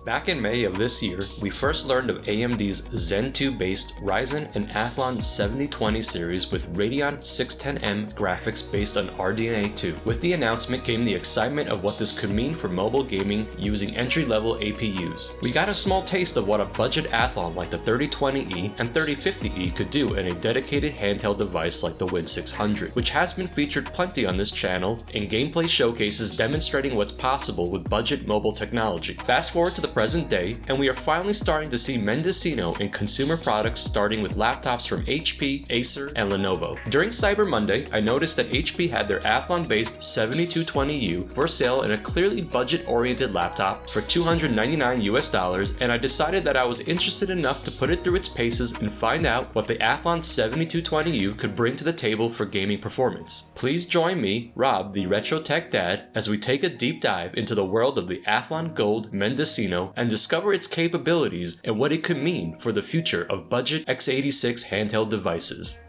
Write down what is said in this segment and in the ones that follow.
Back in May of this year, we first learned of AMD's Zen 2-based Ryzen and Athlon 7020 series with Radeon 610M graphics based on RDNA 2. With the announcement came the excitement of what this could mean for mobile gaming using entry-level APUs. We got a small taste of what a budget Athlon like the 3020E and 3050E could do in a dedicated handheld device like the Win600, which has been featured plenty on this channel in gameplay showcases demonstrating what's possible with budget mobile technology. Fast forward to the present day, and we are finally starting to see Mendocino in consumer products, starting with laptops from HP, Acer, and Lenovo. During Cyber Monday, I noticed that HP had their Athlon-based 7220U for sale in a clearly budget-oriented laptop for $299 and I decided that I was interested enough to put it through its paces and find out what the Athlon 7220U could bring to the table for gaming performance. Please join me, Rob, the Retro Tech Dad, as we take a deep dive into the world of the Athlon Gold Mendocino and discover its capabilities and what it could mean for the future of budget x86 handheld devices.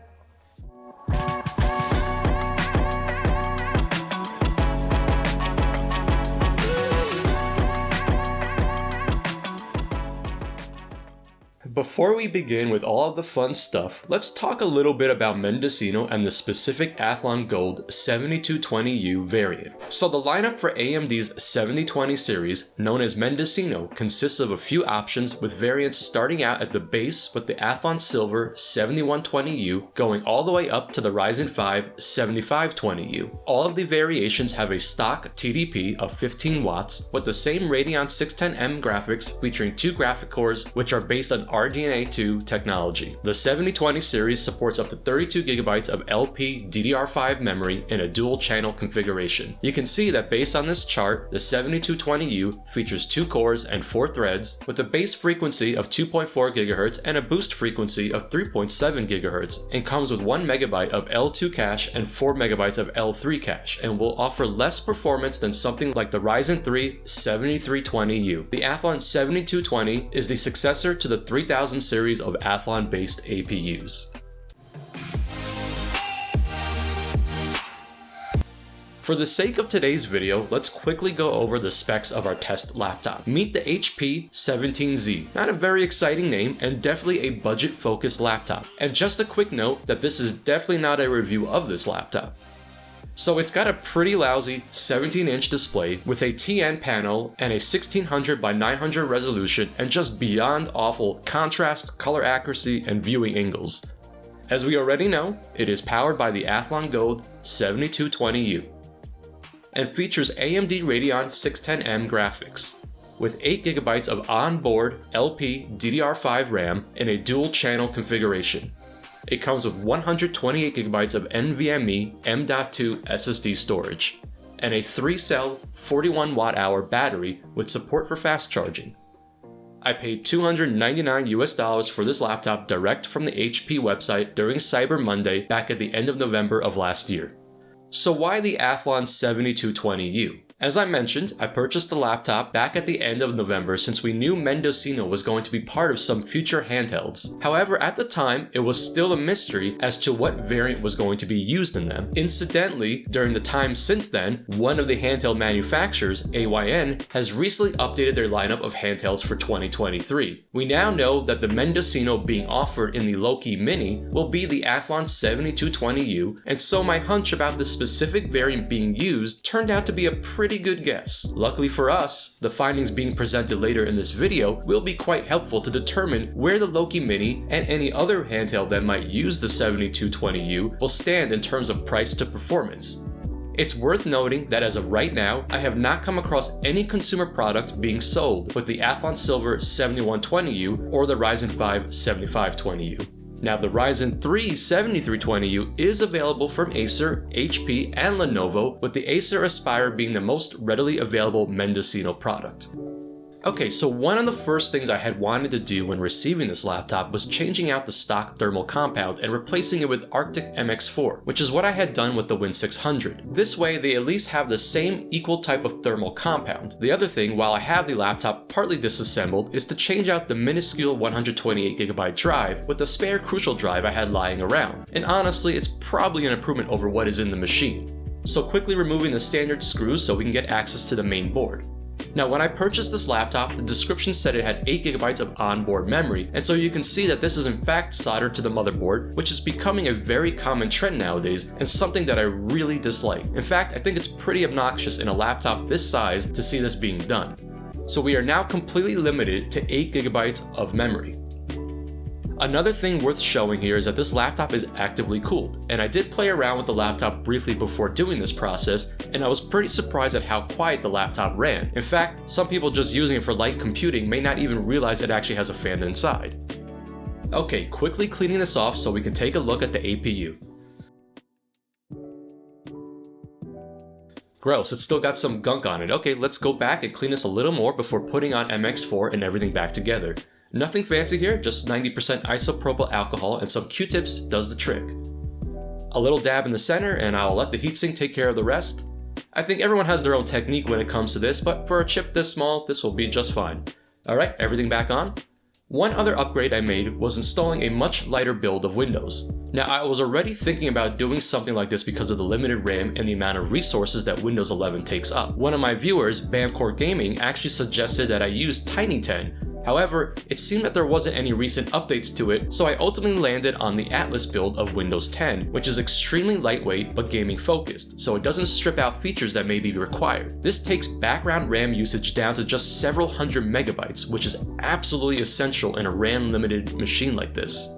Before we begin with all of the fun stuff, let's talk a little bit about Mendocino and the specific Athlon Gold 7220U variant. So the lineup for AMD's 7020 series, known as Mendocino, consists of a few options with variants starting out at the base with the Athlon Silver 7120U going all the way up to the Ryzen 5 7520U. All of the variations have a stock TDP of 15 watts with the same Radeon 610M graphics featuring 2 graphic cores which are based on RDNA 2 technology. The 7020 series supports up to 32GB of LP DDR5 memory in a dual channel configuration. You can see that based on this chart, the 7220U features 2 cores and 4 threads with a base frequency of 2.4 GHz and a boost frequency of 3.7 GHz and comes with 1 MB of L2 cache and 4 MB of L3 cache and will offer less performance than something like the Ryzen 3 7320U. The Athlon 7220 is the successor to the 3000 series of Athlon-based APUs. For the sake of today's video, let's quickly go over the specs of our test laptop. Meet the HP 17Z. Not a very exciting name and definitely a budget-focused laptop. And just a quick note that this is definitely not a review of this laptop. So it's got a pretty lousy 17-inch display with a TN panel and a 1600 by 900 resolution and just beyond awful contrast, color accuracy, and viewing angles. As we already know, it is powered by the Athlon Gold 7220U and features AMD Radeon 610M graphics with 8GB of onboard LP DDR5 RAM in a dual channel configuration. It comes with 128GB of NVMe M.2 SSD storage, and a 3-cell 41Wh battery with support for fast charging. I paid $299 for this laptop direct from the HP website during Cyber Monday back at the end of November of last year. So why the Athlon 7220U? As I mentioned, I purchased the laptop back at the end of November since we knew Mendocino was going to be part of some future handhelds. However, at the time, it was still a mystery as to what variant was going to be used in them. Incidentally, during the time since then, one of the handheld manufacturers, AYN, has recently updated their lineup of handhelds for 2023. We now know that the Mendocino being offered in the Loki Mini will be the Athlon 7220U, and so my hunch about the specific variant being used turned out to be a pretty good guess. Luckily for us, the findings being presented later in this video will be quite helpful to determine where the Loki Mini and any other handheld that might use the 7220U will stand in terms of price to performance. It's worth noting that as of right now, I have not come across any consumer product being sold with the Athlon Silver 7120U or the Ryzen 5 7520U. Now, the Ryzen 3 7320U is available from Acer, HP, and Lenovo, with the Acer Aspire being the most readily available Mendocino product. Okay, so one of the first things I had wanted to do when receiving this laptop was changing out the stock thermal compound and replacing it with Arctic MX4, which is what I had done with the Win600. This way, they at least have the same equal type of thermal compound. The other thing, while I have the laptop partly disassembled, is to change out the minuscule 128GB drive with the spare Crucial drive I had lying around. And honestly, it's probably an improvement over what is in the machine. So quickly removing the standard screws so we can get access to the main board. Now when I purchased this laptop, the description said it had 8GB of onboard memory, and so you can see that this is in fact soldered to the motherboard, which is becoming a very common trend nowadays and something that I really dislike. In fact, I think it's pretty obnoxious in a laptop this size to see this being done. So we are now completely limited to 8GB of memory. Another thing worth showing here is that this laptop is actively cooled, and I did play around with the laptop briefly before doing this process, and I was pretty surprised at how quiet the laptop ran. In fact, some people just using it for light computing may not even realize it actually has a fan inside. Okay, quickly cleaning this off so we can take a look at the APU. Gross, it's still got some gunk on it. Okay, let's go back and clean this a little more before putting on MX4 and everything back together. Nothing fancy here, just 90% isopropyl alcohol and some Q-tips does the trick. A little dab in the center and I'll let the heatsink take care of the rest. I think everyone has their own technique when it comes to this, but for a chip this small, this will be just fine. Alright, everything back on. One other upgrade I made was installing a much lighter build of Windows. Now I was already thinking about doing something like this because of the limited RAM and the amount of resources that Windows 11 takes up. One of my viewers, Bamcore Gaming, actually suggested that I use Tiny10. However, it seemed that there wasn't any recent updates to it, so I ultimately landed on the Atlas build of Windows 10, which is extremely lightweight but gaming focused, so it doesn't strip out features that may be required. This takes background RAM usage down to just several hundred megabytes, which is absolutely essential in a RAM limited machine like this.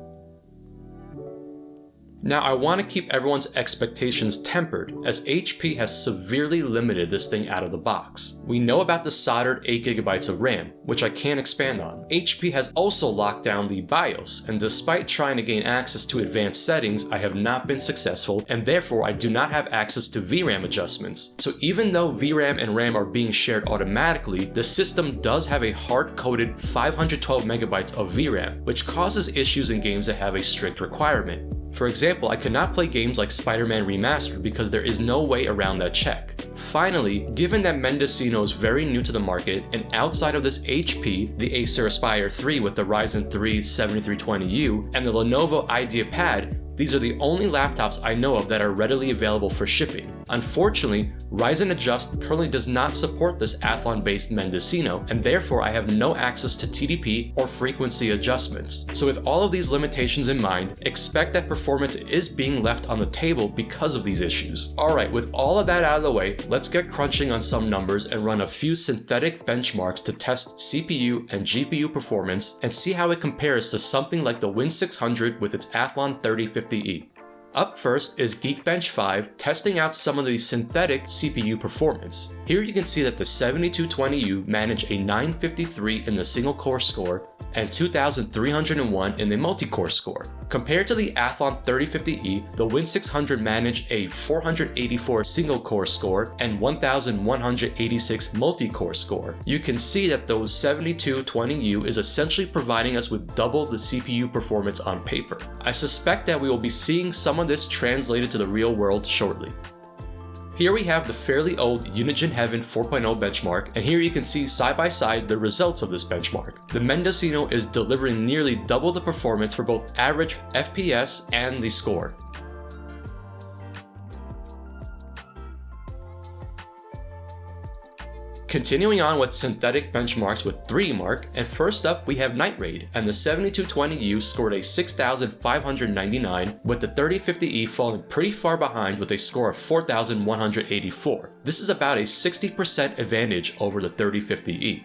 Now I want to keep everyone's expectations tempered, as HP has severely limited this thing out of the box. We know about the soldered 8GB of RAM, which I can't expand on. HP has also locked down the BIOS, and despite trying to gain access to advanced settings, I have not been successful, and therefore I do not have access to VRAM adjustments. So even though VRAM and RAM are being shared automatically, the system does have a hard-coded 512 megabytes of VRAM, which causes issues in games that have a strict requirement. For example, I could not play games like Spider-Man Remastered because there is no way around that check. Finally, given that Mendocino is very new to the market, and outside of this HP, the Acer Aspire 3 with the Ryzen 3 7320U, and the Lenovo IdeaPad, these are the only laptops I know of that are readily available for shipping. Unfortunately, Ryzen Adjust currently does not support this Athlon-based Mendocino, and therefore I have no access to TDP or frequency adjustments. So with all of these limitations in mind, expect that performance is being left on the table because of these issues. Alright, with all of that out of the way, let's get crunching on some numbers and run a few synthetic benchmarks to test CPU and GPU performance and see how it compares to something like the Win600 with its Athlon 3050E. Up first is Geekbench 5 testing out some of the synthetic CPU performance. Here you can see that the 7220U managed a 953 in the single core score and 2301 in the multi-core score. Compared to the Athlon 3050E, the Win600 managed a 484 single core score and 1186 multi-core score. You can see that the 7220U is essentially providing us with double the CPU performance on paper. I suspect that we will be seeing some of this translated to the real world shortly. Here we have the fairly old Unigine Heaven 4.0 benchmark, and here you can see side by side the results of this benchmark. The Mendocino is delivering nearly double the performance for both average FPS and the score. Continuing on with synthetic benchmarks with 3D Mark, and first up we have Night Raid, and the 7220U scored a 6599, with the 3050E falling pretty far behind with a score of 4184. This is about a 60% advantage over the 3050E.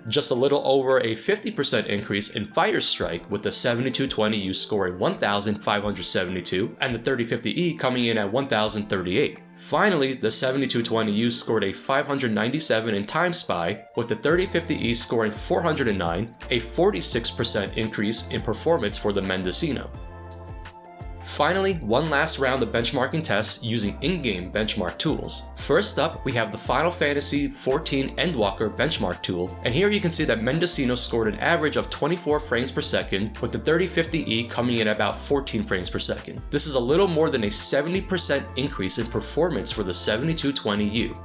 Just a little over a 50% increase in Firestrike, with the 7220U scoring 1572 and the 3050E coming in at 1038. Finally, the 7220U scored a 597 in Time Spy, with the 3050E scoring 409, a 46% increase in performance for the Mendocino. Finally, one last round of benchmarking tests using in-game benchmark tools. First up, we have the Final Fantasy XIV Endwalker benchmark tool, and here you can see that Mendocino scored an average of 24 frames per second, with the 3050E coming in at about 14 frames per second. This is a little more than a 70% increase in performance for the 7220U.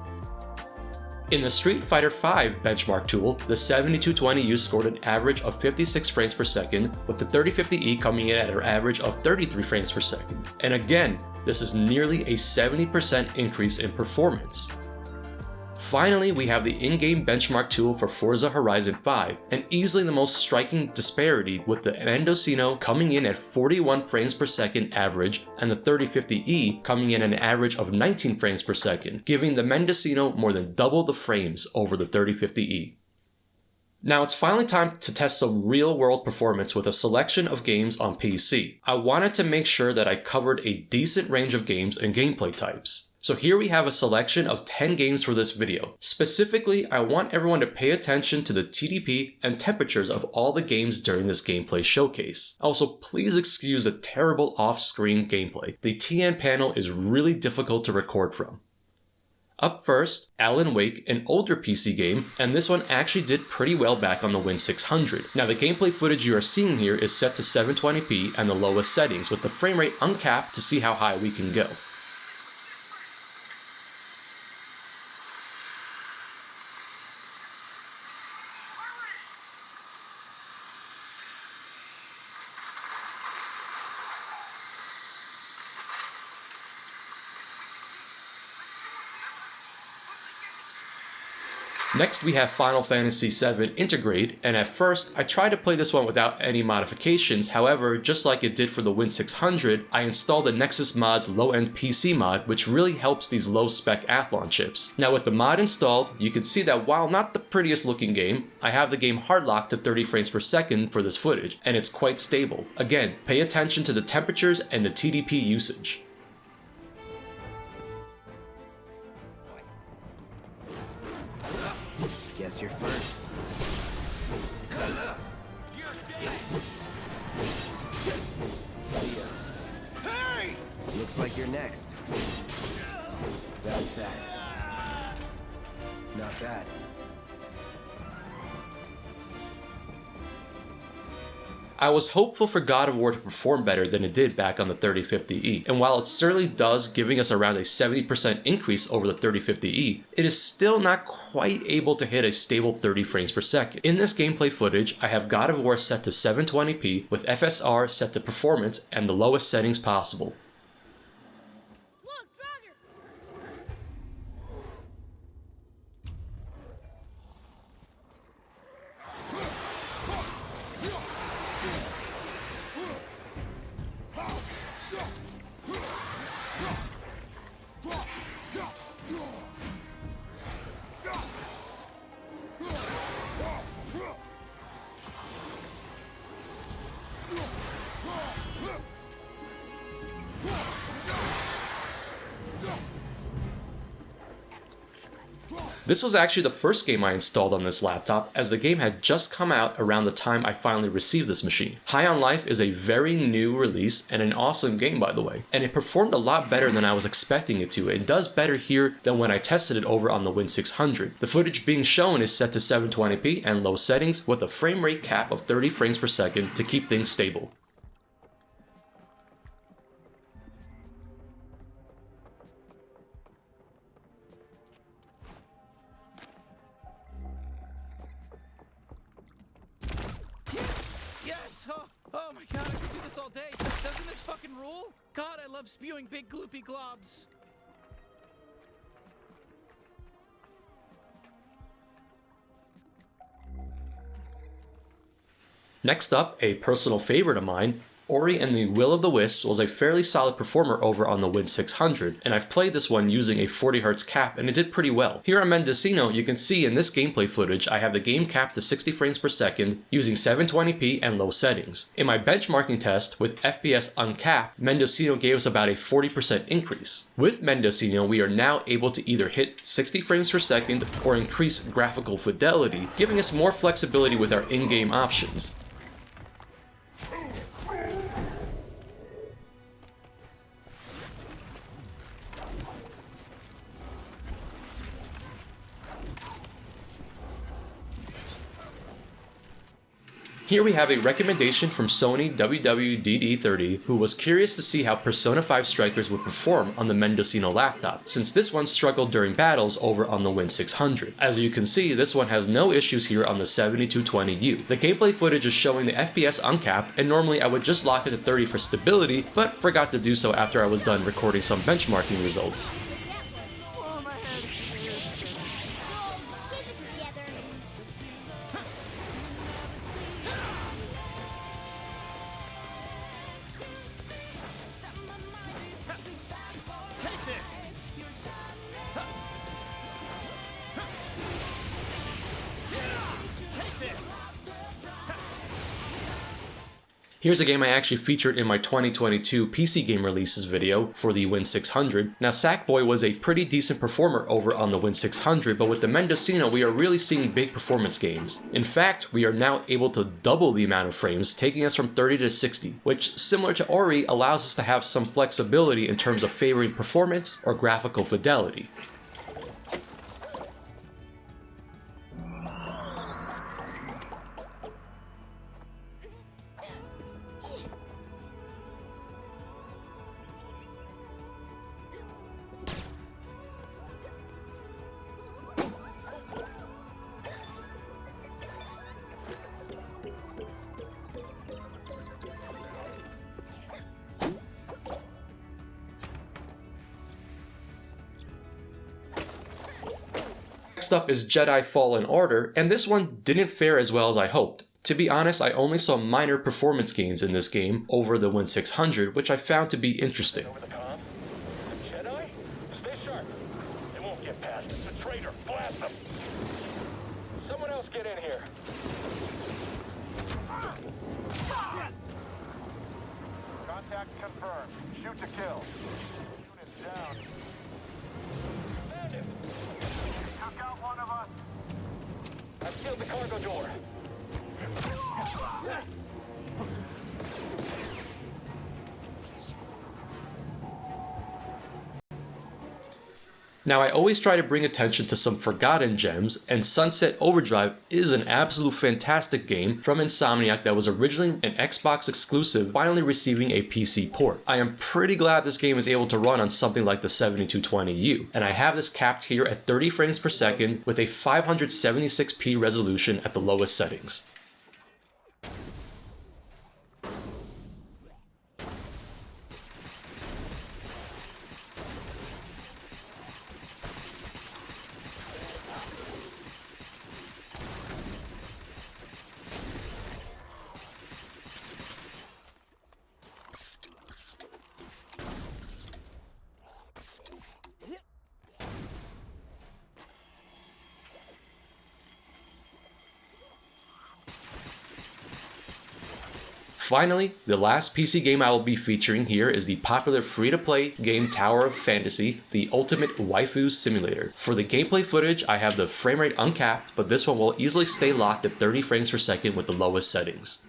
In the Street Fighter V benchmark tool, the 7220U scored an average of 56 frames per second, with the 3050E coming in at an average of 33 frames per second. And again, this is nearly a 70% increase in performance. Finally, we have the in-game benchmark tool for Forza Horizon 5, and easily the most striking disparity with the Mendocino coming in at 41 frames per second average and the 3050E coming in at an average of 19 frames per second, giving the Mendocino more than double the frames over the 3050E. Now it's finally time to test some real-world performance with a selection of games on PC. I wanted to make sure that I covered a decent range of games and gameplay types. So here we have a selection of 10 games for this video. Specifically, I want everyone to pay attention to the TDP and temperatures of all the games during this gameplay showcase. Also, please excuse the terrible off-screen gameplay. The TN panel is really difficult to record from. Up first, Alan Wake, an older PC game, and this one actually did pretty well back on the Win600. Now the gameplay footage you are seeing here is set to 720p and the lowest settings, with the frame rate uncapped to see how high we can go. Next we have Final Fantasy VII Intergrade, and at first I tried to play this one without any modifications. However, just like it did for the Win600, I installed the Nexus Mod's low-end PC mod, which really helps these low-spec Athlon chips. Now with the mod installed, you can see that while not the prettiest looking game, I have the game hard locked to 30 frames per second for this footage, and it's quite stable. Again, pay attention to the temperatures and the TDP usage. Guess you're first. Hey! Looks like you're next. That was fast. Not bad. I was hopeful for God of War to perform better than it did back on the 3050E, and while it certainly does, giving us around a 70% increase over the 3050E, it is still not quite able to hit a stable 30 frames per second. In this gameplay footage, I have God of War set to 720p with FSR set to performance and the lowest settings possible. This was actually the first game I installed on this laptop, as the game had just come out around the time I finally received this machine. High on Life is a very new release and an awesome game, by the way, and it performed a lot better than I was expecting it to. It does better here than when I tested it over on the Win600. The footage being shown is set to 720p and low settings with a frame rate cap of 30 frames per second to keep things stable. Oh my god, I could do this all day. Doesn't this fucking rule? God, I love spewing big gloopy globs. Next up, a personal favorite of mine, Ori and the Will of the Wisps was a fairly solid performer over on the Win600, and I've played this one using a 40Hz cap and it did pretty well. Here on Mendocino, you can see in this gameplay footage I have the game capped to 60 frames per second using 720p and low settings. In my benchmarking test with FPS uncapped, Mendocino gave us about a 40% increase. With Mendocino, we are now able to either hit 60 frames per second or increase graphical fidelity, giving us more flexibility with our in-game options. Here we have a recommendation from Sony WWDD30, who was curious to see how Persona 5 Strikers would perform on the Mendocino laptop, since this one struggled during battles over on the Win600. As you can see, this one has no issues here on the 7220U. The gameplay footage is showing the FPS uncapped, and normally I would just lock it to 30 for stability, but forgot to do so after I was done recording some benchmarking results. Here's a game I actually featured in my 2022 PC game releases video for the Win600. Now Sackboy was a pretty decent performer over on the Win600, but with the Mendocino we are really seeing big performance gains. In fact, we are now able to double the amount of frames, taking us from 30 to 60, which similar to Ori allows us to have some flexibility in terms of favoring performance or graphical fidelity. Next up is Jedi Fallen Order, and this one didn't fare as well as I hoped. To be honest, I only saw minor performance gains in this game over the Win600, which I found to be interesting. Over the comm? Jedi? Stay sharp. They won't get past us. The traitor. Blast them. Someone else get in here. Contact confirmed. Shoot to kill. Unit down. Bandit! Took out one of us. I've sealed the cargo door. Now I always try to bring attention to some forgotten gems, and Sunset Overdrive is an absolute fantastic game from Insomniac that was originally an Xbox exclusive, finally receiving a PC port. I am pretty glad this game is able to run on something like the 7220U, and I have this capped here at 30 frames per second with a 576p resolution at the lowest settings. Finally, the last PC game I will be featuring here is the popular free-to-play game Tower of Fantasy, the ultimate waifu simulator. For the gameplay footage, I have the frame rate uncapped, but this one will easily stay locked at 30 frames per second with the lowest settings.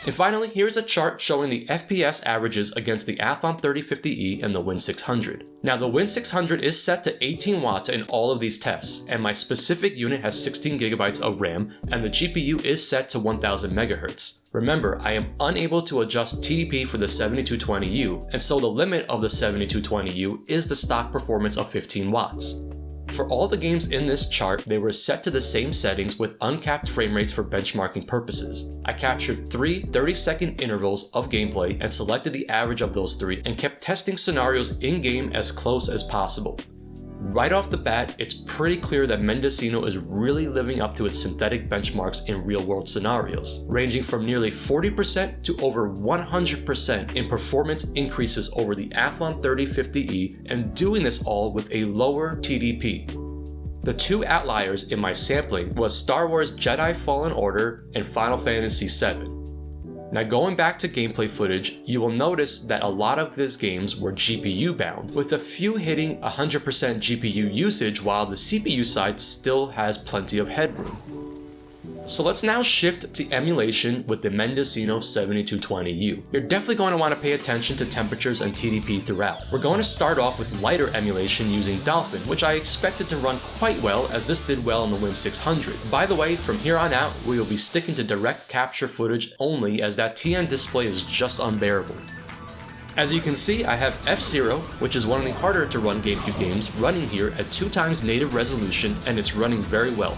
And finally, here's a chart showing the FPS averages against the Athlon 3050E and the Win600. Now the Win600 is set to 18 watts in all of these tests, and my specific unit has 16 gigabytes of RAM, and the GPU is set to 1000 MHz. Remember, I am unable to adjust TDP for the 7220U, and so the limit of the 7220U is the stock performance of 15 watts. For all the games in this chart, they were set to the same settings with uncapped frame rates for benchmarking purposes. I captured 3 30-second intervals of gameplay and selected the average of those 3 and kept testing scenarios in-game as close as possible. Right off the bat, it's pretty clear that Mendocino is really living up to its synthetic benchmarks in real-world scenarios, ranging from nearly 40% to over 100% in performance increases over the Athlon 3050E, and doing this all with a lower TDP. The two outliers in my sampling was Star Wars Jedi Fallen Order and Final Fantasy VII. Now going back to gameplay footage, you will notice that a lot of these games were GPU bound, with a few hitting 100% GPU usage while the CPU side still has plenty of headroom. So let's now shift to emulation with the Mendocino 7220U. You're definitely going to want to pay attention to temperatures and TDP throughout. We're going to start off with lighter emulation using Dolphin, which I expected to run quite well as this did well on the Win600. By the way, from here on out, we will be sticking to direct capture footage only as that TN display is just unbearable. As you can see, I have F-Zero, which is one of the harder to run Gamecube games, running here at 2x native resolution, and it's running very well.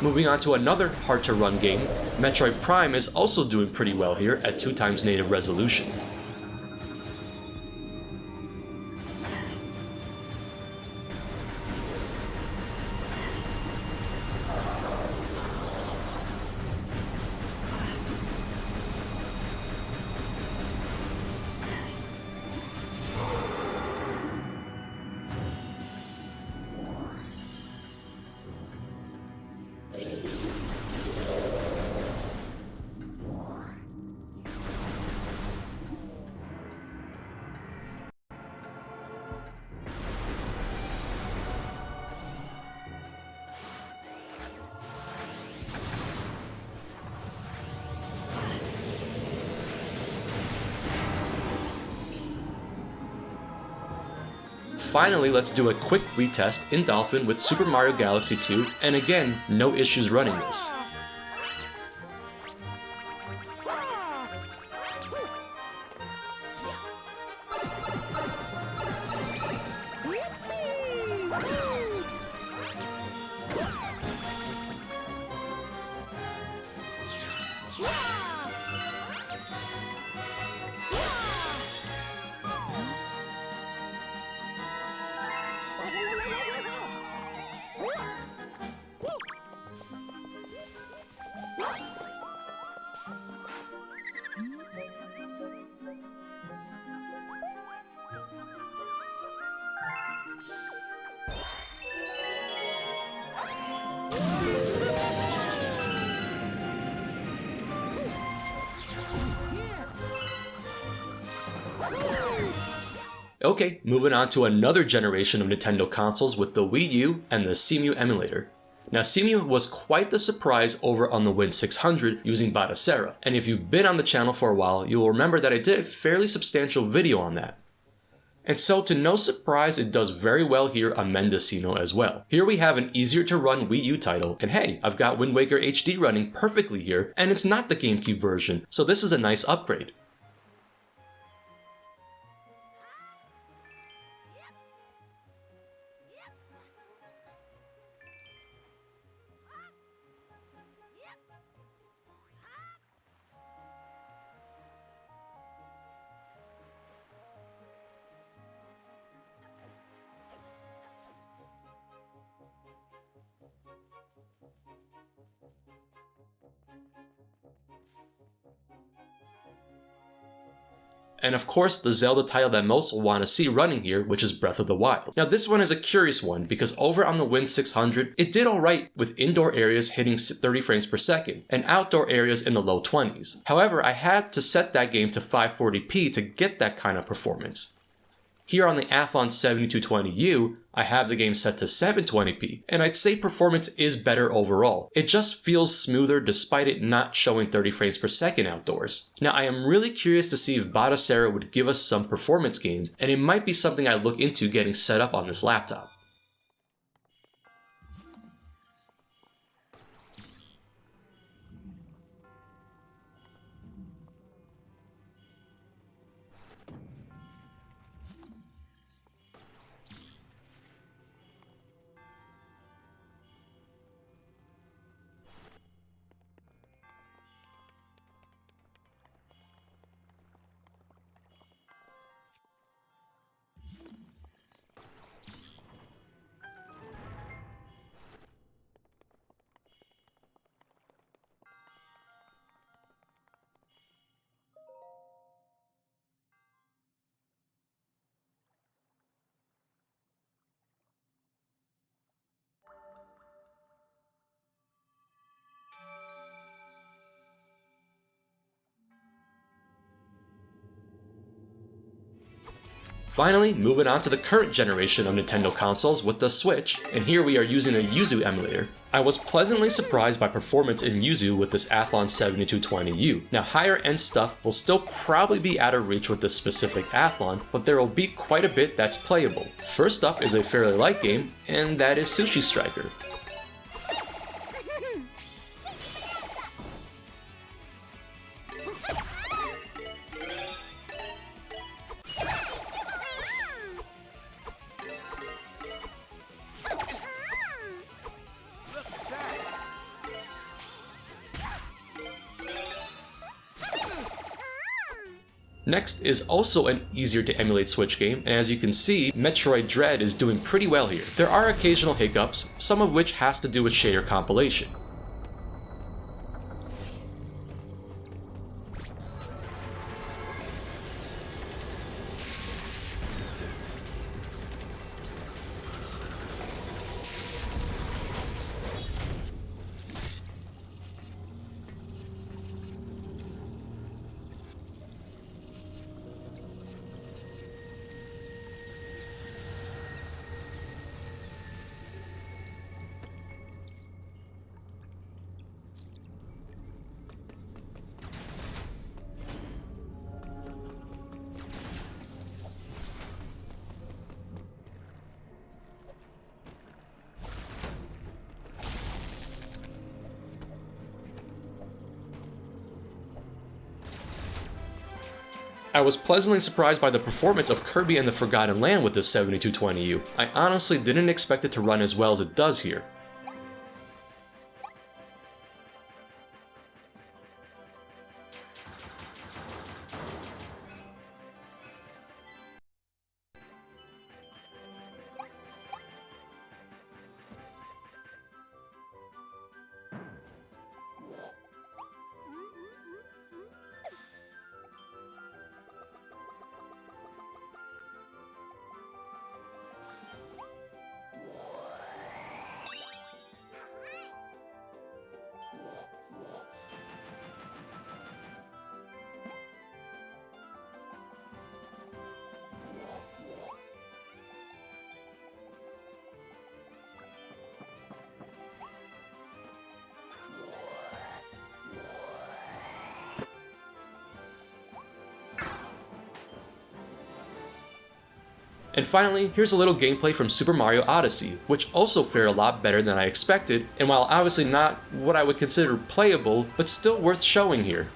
Moving on to another hard-to-run game, Metroid Prime is also doing pretty well here at 2x native resolution. Finally, let's do a quick retest in Dolphin with Super Mario Galaxy 2, and again, no issues running this. Okay, moving on to another generation of Nintendo consoles with the Wii U and the CEMU emulator. Now CEMU was quite the surprise over on the Win600 using Batocera, and if you've been on the channel for a while, you will remember that I did a fairly substantial video on that. And so to no surprise, it does very well here on Mendocino as well. Here we have an easier to run Wii U title, and hey, I've got Wind Waker HD running perfectly here, and it's not the Gamecube version, so this is a nice upgrade. And of course, the Zelda title that most will want to see running here, which is Breath of the Wild. Now this one is a curious one, because over on the Win600, it did alright with indoor areas hitting 30 frames per second, and outdoor areas in the low 20s. However, I had to set that game to 540p to get that kind of performance. Here on the Athlon 7220U, I have the game set to 720p, and I'd say performance is better overall. It just feels smoother despite it not showing 30 frames per second outdoors. Now I am really curious to see if Batocera would give us some performance gains, and it might be something I look into getting set up on this laptop. Finally, moving on to the current generation of Nintendo consoles with the Switch, and here we are using a YUZU emulator. I was pleasantly surprised by performance in YUZU with this Athlon 7220U. Now higher end stuff will still probably be out of reach with this specific Athlon, but there will be quite a bit that's playable. First up is a fairly light game, and that is Sushi Striker. Next is also an easier to emulate Switch game, and as you can see, Metroid Dread is doing pretty well here. There are occasional hiccups, some of which has to do with shader compilation. I was pleasantly surprised by the performance of Kirby and the Forgotten Land with this 7220U. I honestly didn't expect it to run as well as it does here. And finally, here's a little gameplay from Super Mario Odyssey, which also fared a lot better than I expected, and while obviously not what I would consider playable, but still worth showing here.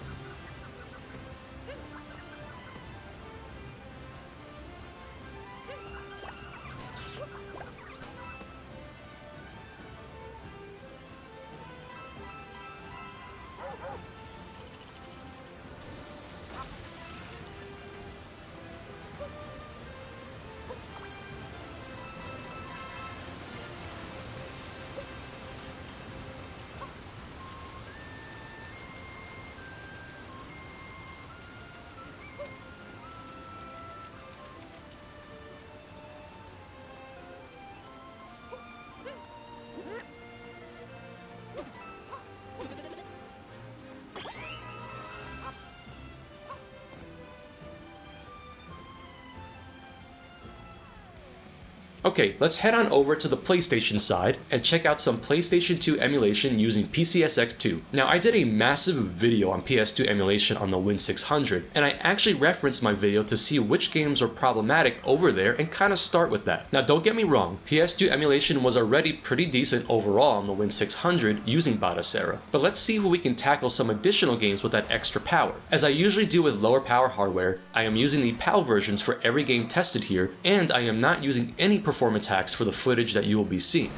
Okay, let's head on over to the PlayStation side and check out some PlayStation 2 emulation using PCSX2. Now, I did a massive video on PS2 emulation on the Win600, and I actually referenced my video to see which games were problematic over there and kind of start with that. Now, don't get me wrong, PS2 emulation was already pretty decent overall on the Win600 using Batocera, but let's see if we can tackle some additional games with that extra power. As I usually do with lower power hardware, I am using the PAL versions for every game tested here, and I am not using any performance hacks for the footage that you will be seeing.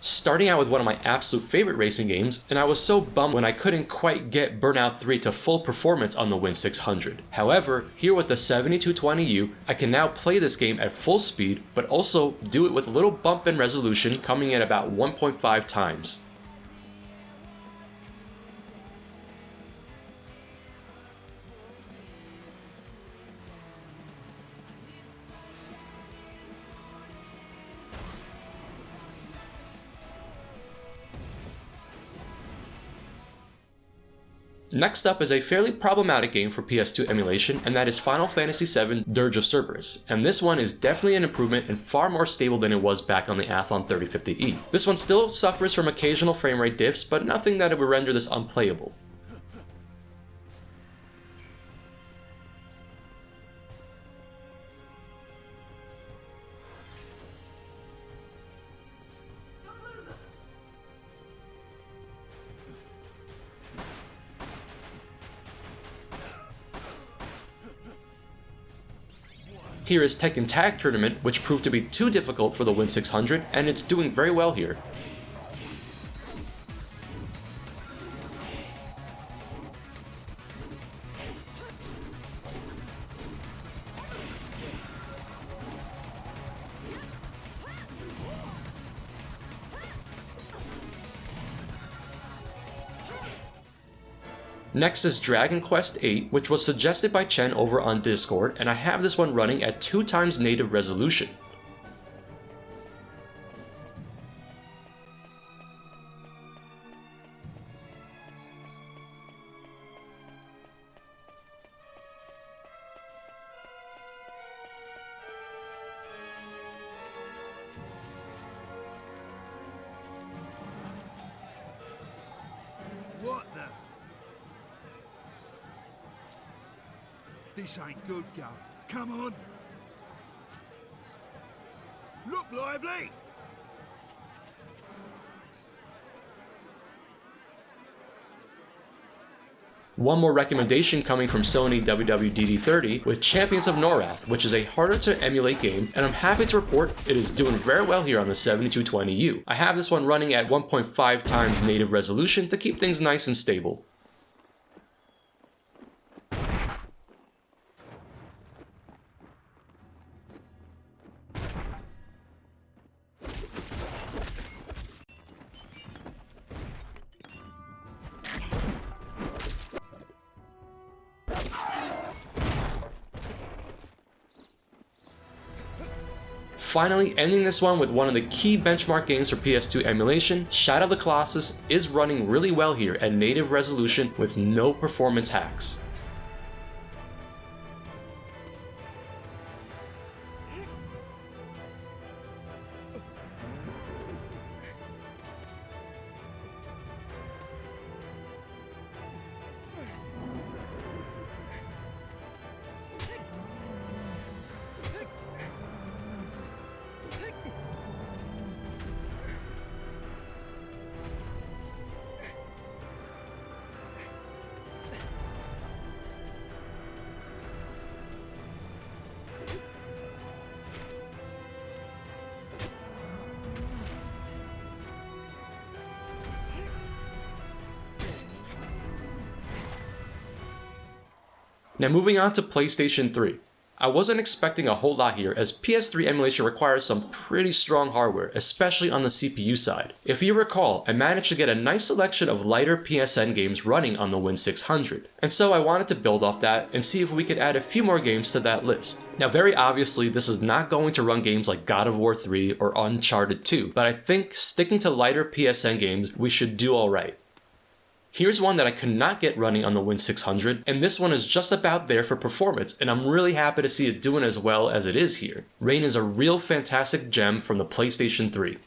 Starting out with one of my absolute favorite racing games, and I was so bummed when I couldn't quite get Burnout 3 to full performance on the Win600. However, here with the 7220U, I can now play this game at full speed, but also do it with a little bump in resolution coming at about 1.5 times. Next up is a fairly problematic game for PS2 emulation, and that is Final Fantasy VII Dirge of Cerberus, and this one is definitely an improvement and far more stable than it was back on the Athlon 3050E. This one still suffers from occasional framerate diffs, but nothing that it would render this unplayable. Here is Tekken Tag Tournament, which proved to be too difficult for the Win600, and it's doing very well here. Next is Dragon Quest VIII, which was suggested by Chen over on Discord, and I have this one running at 2x native resolution. What the? This ain't good, Gov. Come on. Look lively. One more recommendation coming from Sony WWDD30 with Champions of Norath, which is a harder to emulate game, and I'm happy to report it is doing very well here on the 7220U. I have this one running at 1.5x native resolution to keep things nice and stable. Finally, ending this one with one of the key benchmark games for PS2 emulation, Shadow of the Colossus is running really well here at native resolution with no performance hacks. Now moving on to PlayStation 3. I wasn't expecting a whole lot here, as PS3 emulation requires some pretty strong hardware, especially on the CPU side. If you recall, I managed to get a nice selection of lighter PSN games running on the Win600, and so I wanted to build off that and see if we could add a few more games to that list. Now very obviously this is not going to run games like God of War 3 or Uncharted 2, but I think sticking to lighter PSN games we should do alright. Here's one that I could not get running on the Win600, and this one is just about there for performance, and I'm really happy to see it doing as well as it is here. Rain is a real fantastic gem from the PlayStation 3.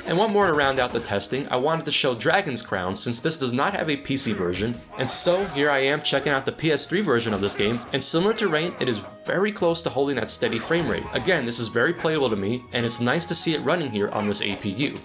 And one more to round out the testing, I wanted to show Dragon's Crown since this does not have a PC version, and so here I am checking out the PS3 version of this game, and similar to Rain, it is very close to holding that steady frame rate. Again, this is very playable to me, and it's nice to see it running here on this APU.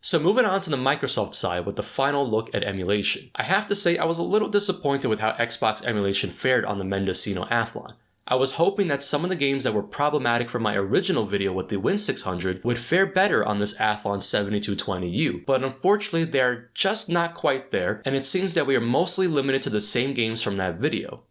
So moving on to the Microsoft side with the final look at emulation. I have to say I was a little disappointed with how Xbox emulation fared on the Mendocino Athlon. I was hoping that some of the games that were problematic for my original video with the Win600 would fare better on this Athlon 7220U, but unfortunately they're just not quite there, and it seems that we are mostly limited to the same games from that video.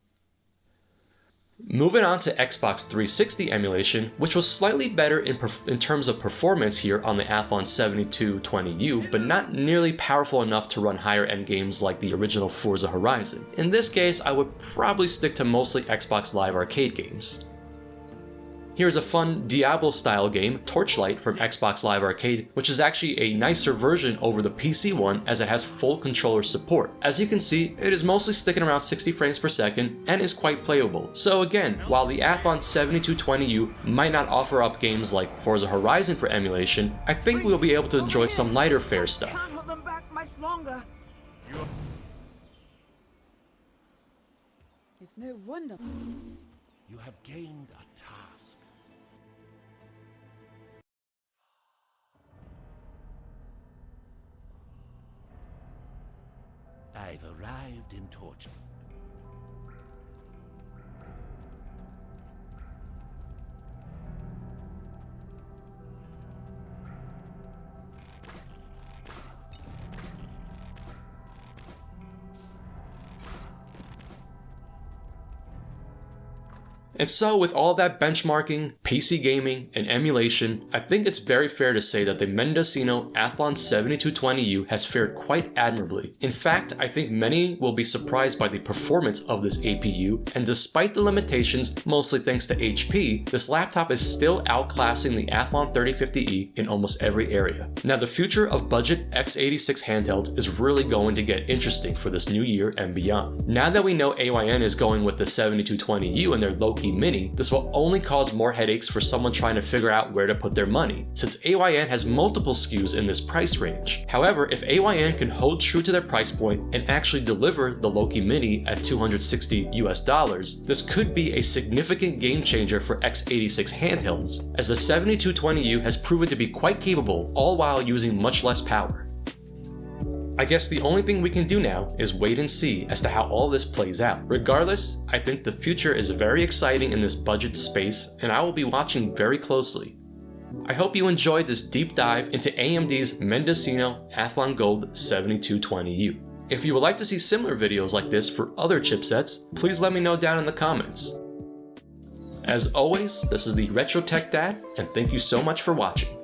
Moving on to Xbox 360 emulation, which was slightly better in terms of performance here on the Athlon 7220U, but not nearly powerful enough to run higher end games like the original Forza Horizon. In this case, I would probably stick to mostly Xbox Live Arcade games. Here's a fun Diablo-style game, Torchlight from Xbox Live Arcade, which is actually a nicer version over the PC one as it has full controller support. As you can see, it is mostly sticking around 60 frames per second and is quite playable. So again, while the Athlon 7220U might not offer up games like Forza Horizon for emulation, I think we'll be able to enjoy some lighter fare stuff. Can't hold them back much longer. It's no wonder. You have gained a task. I've arrived in Torture. And so with all that benchmarking, PC gaming, and emulation, I think it's very fair to say that the Mendocino Athlon 7220U has fared quite admirably. In fact, I think many will be surprised by the performance of this APU, and despite the limitations, mostly thanks to HP, this laptop is still outclassing the Athlon 3050E in almost every area. Now the future of budget x86 handhelds is really going to get interesting for this new year and beyond. Now that we know AYN is going with the 7220U and their Loki Mini, this will only cause more headaches for someone trying to figure out where to put their money, since AYN has multiple SKUs in this price range. However, if AYN can hold true to their price point and actually deliver the Loki Mini at $260 US, this could be a significant game changer for x86 handhelds, as the 7220U has proven to be quite capable, all while using much less power. I guess the only thing we can do now is wait and see as to how all this plays out. Regardless, I think the future is very exciting in this budget space, and I will be watching very closely. I hope you enjoyed this deep dive into AMD's Mendocino Athlon Gold 7220U. If you would like to see similar videos like this for other chipsets, please let me know down in the comments. As always, this is the Retro Tech Dad, and thank you so much for watching.